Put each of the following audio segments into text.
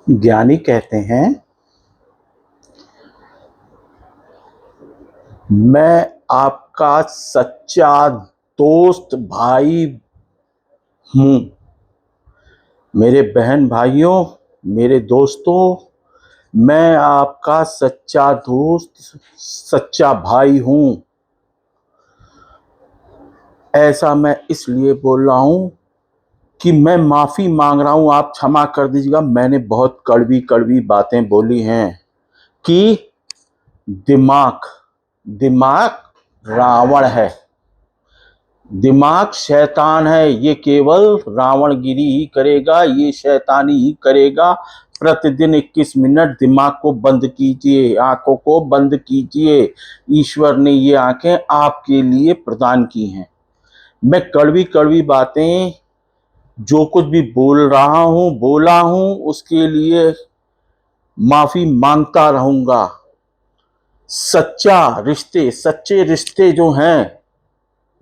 ज्ञानी कहते हैं, मैं आपका सच्चा दोस्त भाई हूं। मेरे बहन भाइयों, मेरे दोस्तों, मैं आपका सच्चा दोस्त, सच्चा भाई हूं। ऐसा मैं इसलिए बोल रहा हूं कि मैं माफी मांग रहा हूं। आप क्षमा कर दीजिएगा, मैंने बहुत कड़वी कड़वी बातें बोली हैं कि दिमाग दिमाग रावण है, दिमाग शैतान है। ये केवल रावणगिरी ही करेगा, ये शैतानी ही करेगा। प्रतिदिन 21 मिनट दिमाग को बंद कीजिए, आंखों को बंद कीजिए। ईश्वर ने ये आंखें आपके लिए प्रदान की हैं। मैं कड़वी कड़वी बातें जो कुछ भी बोला हूं उसके लिए माफी मांगता रहूंगा। सच्चे रिश्ते जो हैं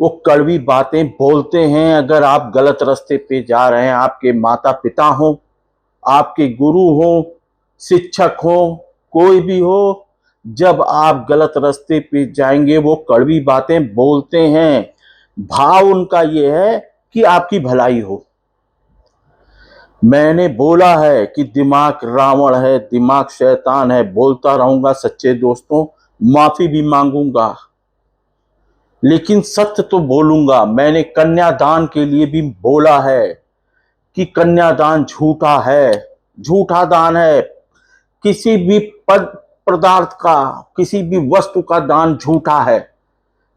वो कड़वी बातें बोलते हैं। अगर आप गलत रास्ते पे जा रहे हैं, आपके माता पिता हो, आपके गुरु हो, शिक्षक हो, कोई भी हो, जब आप गलत रास्ते पे जाएंगे वो कड़वी बातें बोलते हैं। भाव उनका ये है कि आपकी भलाई हो। मैंने बोला है कि दिमाग रावण है, दिमाग शैतान है, बोलता रहूंगा सच्चे दोस्तों। माफी भी मांगूंगा, लेकिन सत्य तो बोलूंगा। मैंने कन्यादान के लिए भी बोला है कि कन्यादान झूठा है, झूठा दान है। किसी भी पद पदार्थ का, किसी भी वस्तु का दान झूठा है।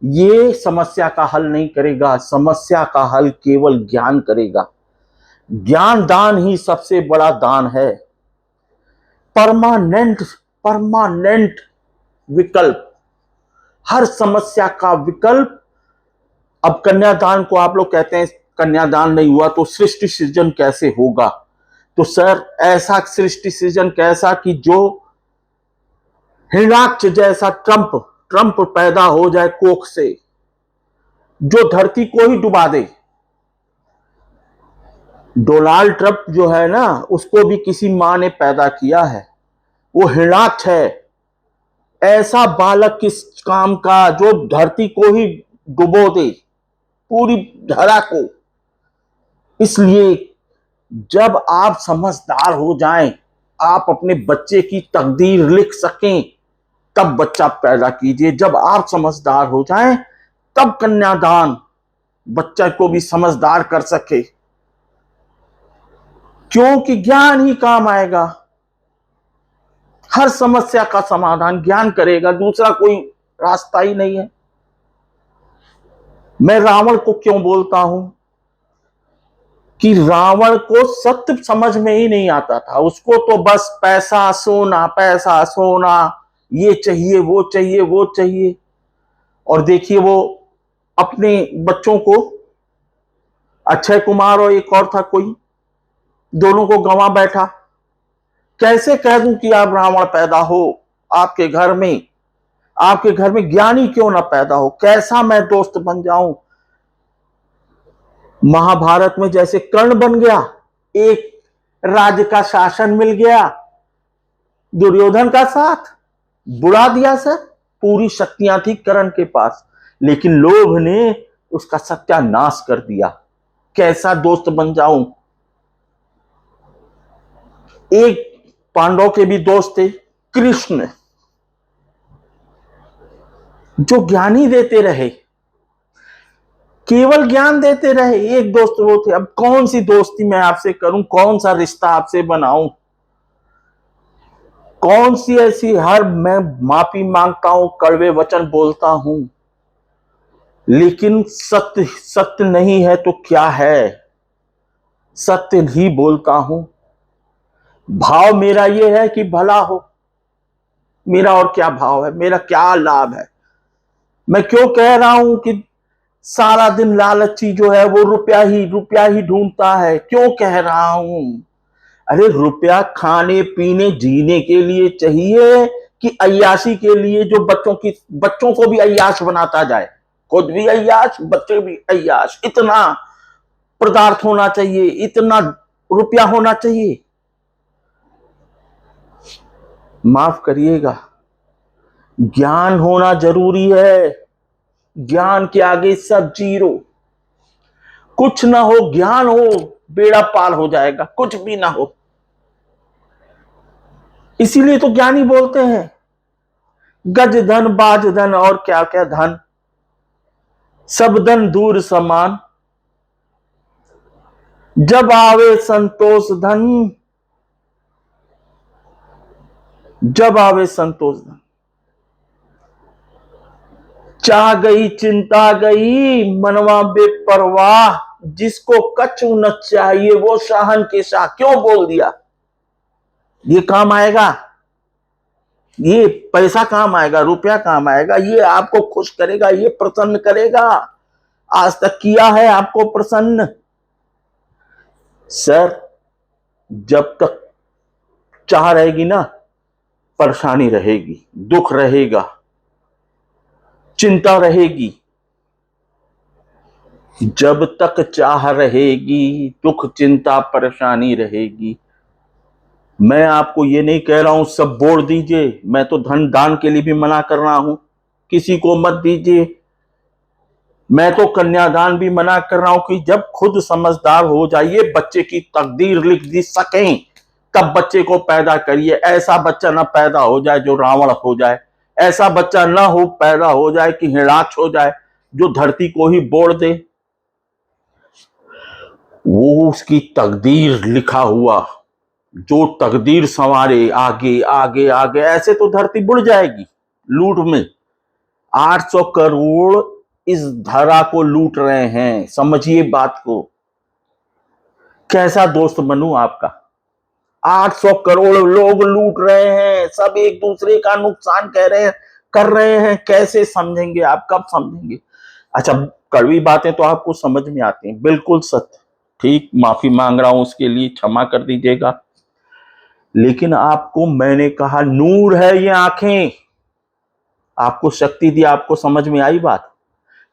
ये समस्या का हल नहीं करेगा, समस्या का हल केवल ज्ञान करेगा। ज्ञान दान ही सबसे बड़ा दान है। परमानेंट परमानेंट विकल्प, हर समस्या का विकल्प। अब कन्यादान को आप लोग कहते हैं कन्यादान नहीं हुआ तो सृष्टि सृजन कैसे होगा? तो सर, ऐसा सृष्टि सृजन कैसा कि जो हिरणाक्ष जैसा ट्रंप पैदा हो जाए कोख से, जो धरती को ही डुबा दे। डोनाल्ड ट्रंप जो है ना, उसको भी किसी मां ने पैदा किया है। वो हिरणाक्ष है। ऐसा बालक किस काम का जो धरती को ही डुबो दे, पूरी धरा को। इसलिए जब आप समझदार हो जाएं, आप अपने बच्चे की तकदीर लिख सकें, तब बच्चा पैदा कीजिए। जब आप समझदार हो जाएं, तब कन्यादान बच्चा को भी समझदार कर सके, क्योंकि ज्ञान ही काम आएगा। हर समस्या का समाधान ज्ञान करेगा, दूसरा कोई रास्ता ही नहीं है। मैं रावण को क्यों बोलता हूं कि रावण को सत्य समझ में ही नहीं आता था। उसको तो बस पैसा सोना, ये चाहिए वो चाहिए वो चाहिए। और देखिए, वो अपने बच्चों को, अक्षय कुमार और एक और था कोई, दोनों को गंवा बैठा। कैसे कह दूं कि आप रावण पैदा हो आपके घर में? आपके घर में ज्ञानी क्यों ना पैदा हो? कैसा मैं दोस्त बन जाऊं? महाभारत में जैसे कर्ण बन गया, एक राज्य का शासन मिल गया, दुर्योधन का साथ बुला दिया सर। पूरी शक्तियां थी कर्ण के पास, लेकिन लोभ ने उसका सत्यानाश कर दिया। कैसा दोस्त बन जाऊं? एक पांडव के भी दोस्त थे, कृष्ण, जो ज्ञानी देते रहे, केवल ज्ञान देते रहे। एक दोस्त वो थे। अब कौन सी दोस्ती मैं आपसे करूं, कौन सा रिश्ता आपसे बनाऊं? कौन सी ऐसी, हर मैं माफी मांगता हूं, कड़वे वचन बोलता हूं, लेकिन सत्य सत्य नहीं है तो क्या है? सत्य ही बोलता हूं। भाव मेरा ये है कि भला हो। मेरा और क्या भाव है? मेरा क्या लाभ है? मैं क्यों कह रहा हूं कि सारा दिन लालची जो है वो रुपया ही ढूंढता है? क्यों कह रहा हूं? अरे, रुपया खाने पीने जीने के लिए चाहिए कि अय्याशी के लिए, जो बच्चों को भी अय्याश बनाता जाए, खुद भी अय्याश, बच्चे भी अय्याश। इतना पदार्थ होना चाहिए, इतना रुपया होना चाहिए। माफ करिएगा, ज्ञान होना जरूरी है। ज्ञान के आगे सब जीरो। कुछ ना हो, ज्ञान हो, बेड़ा पार हो जाएगा। कुछ भी ना हो, इसीलिए तो ज्ञानी बोलते हैं गज धन बाज धन और क्या क्या धन, सब धन दूर समान, जब आवे संतोष धन, जब आवे संतोष धन। चाह गई चिंता गई मनवा बेपरवाह, जिसको कछु न चाहिए वो शाहन के शाह। क्यों बोल दिया? ये काम आएगा, ये पैसा काम आएगा, रुपया काम आएगा, ये आपको खुश करेगा, ये प्रसन्न करेगा। आज तक किया है आपको प्रसन्न? सर, जब तक चाह रहेगी ना, परेशानी रहेगी, दुख रहेगा, चिंता रहेगी। जब तक चाह रहेगी, दुख चिंता परेशानी रहेगी। मैं आपको ये नहीं कह रहा हूं सब बोल दीजिए, मैं तो धन दान के लिए भी मना कर रहा हूं, किसी को मत दीजिए। मैं तो कन्यादान भी मना कर रहा हूं कि जब खुद समझदार हो जाइए, बच्चे की तकदीर लिख दी सकें, तब बच्चे को पैदा करिए। ऐसा बच्चा ना पैदा हो जाए जो रावण हो जाए, ऐसा बच्चा ना हो पैदा हो जाए कि हिड़ाच हो जाए, जो धरती को ही बोड़ दे। वो उसकी तकदीर लिखा हुआ, जो तकदीर संवारे आगे आगे आगे, ऐसे तो धरती बुड़ जाएगी लूट में। 800 करोड़ इस धरा को लूट रहे हैं, समझिए बात को। कैसा दोस्त बनूं आपका? 800 करोड़ लोग लूट रहे हैं, सब एक दूसरे का नुकसान कह रहे हैं, कर रहे हैं। कैसे समझेंगे आप? कब समझेंगे? अच्छा, कड़वी बातें तो आपको समझ में आती हैं, बिल्कुल सत्य, ठीक, माफी मांग रहा हूं उसके लिए, क्षमा कर दीजिएगा। लेकिन आपको मैंने कहा नूर है ये आंखें, आपको शक्ति दी, आपको समझ में आई बात?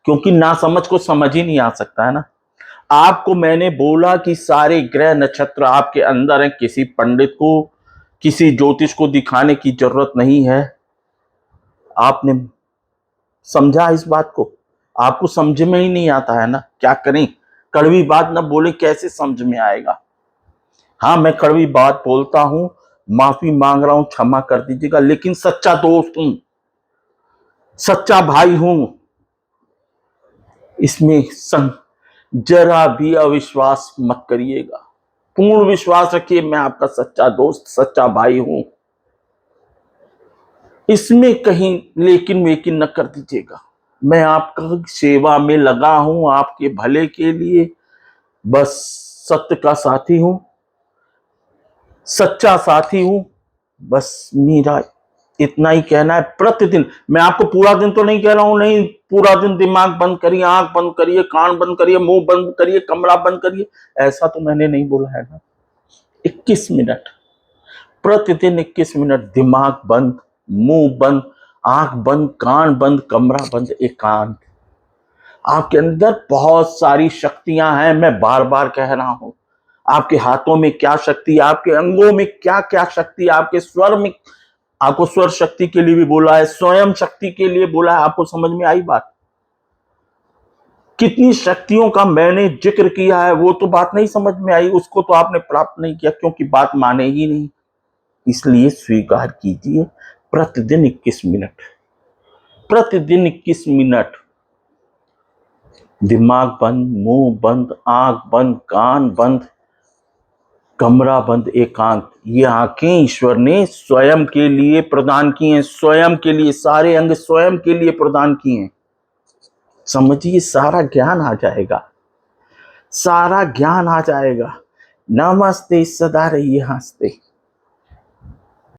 क्योंकि ना समझ को समझ ही नहीं आ सकता है ना। आपको मैंने बोला कि सारे ग्रह नक्षत्र आपके अंदर हैं, किसी पंडित को, किसी ज्योतिष को दिखाने की जरूरत नहीं है। आपने समझा इस बात को? आपको समझ में ही नहीं आता है ना, क्या करें? कड़वी बात ना बोले कैसे समझ में आएगा? हाँ, मैं कड़वी बात बोलता हूं, माफी मांग रहा हूं, क्षमा कर दीजिएगा, लेकिन सच्चा दोस्त हूं, सच्चा भाई हूं। इसमें जरा भी अविश्वास मत करिएगा, पूर्ण विश्वास रखिए, मैं आपका सच्चा दोस्त, सच्चा भाई हूं। इसमें कहीं लेकिन वेकिन न कर दीजिएगा। मैं आपका सेवा में लगा हूं, आपके भले के लिए, बस सत्य का साथी हूं, सच्चा साथी हूं। बस मेरा इतना ही कहना है। प्रतिदिन, मैं आपको पूरा दिन तो नहीं कह रहा हूं, नहीं, पूरा दिन दिमाग बंद करिए, आंख बंद करिए, कान बंद करिए, मुंह बंद करिए, कमरा बंद करिए, ऐसा तो मैंने नहीं बोला है ना। 21 मिनट, प्रतिदिन 21 मिनट, दिमाग बंद, मुंह बंद, आंख बंद, कान बंद, कमरा बंद, एकांत। आपके अंदर बहुत सारी शक्तियां हैं, मैं बार बार कह रहा हूं। आपके हाथों में क्या शक्ति, आपके अंगों में क्या क्या शक्ति, आपके स्वर में, आपको स्वर शक्ति के लिए भी बोला है, स्वयं शक्ति के लिए बोला है। आपको समझ में आई बात? कितनी शक्तियों का मैंने जिक्र किया है, वो तो बात नहीं समझ में आई, उसको तो आपने प्राप्त नहीं किया, क्योंकि बात माने ही नहीं। इसलिए स्वीकार कीजिए, प्रतिदिन 21 मिनट, प्रतिदिन 21 मिनट, दिमाग बंद, मुंह बंद, आंख बंद, कान बंद, कमरा बंद, एकांत। ये आंखें ईश्वर ने स्वयं के लिए प्रदान की हैं, स्वयं के लिए, सारे अंग स्वयं के लिए प्रदान किए हैं। समझिए, सारा ज्ञान आ जाएगा, सारा ज्ञान आ जाएगा। नमस्ते, सदा रहिए हंसते।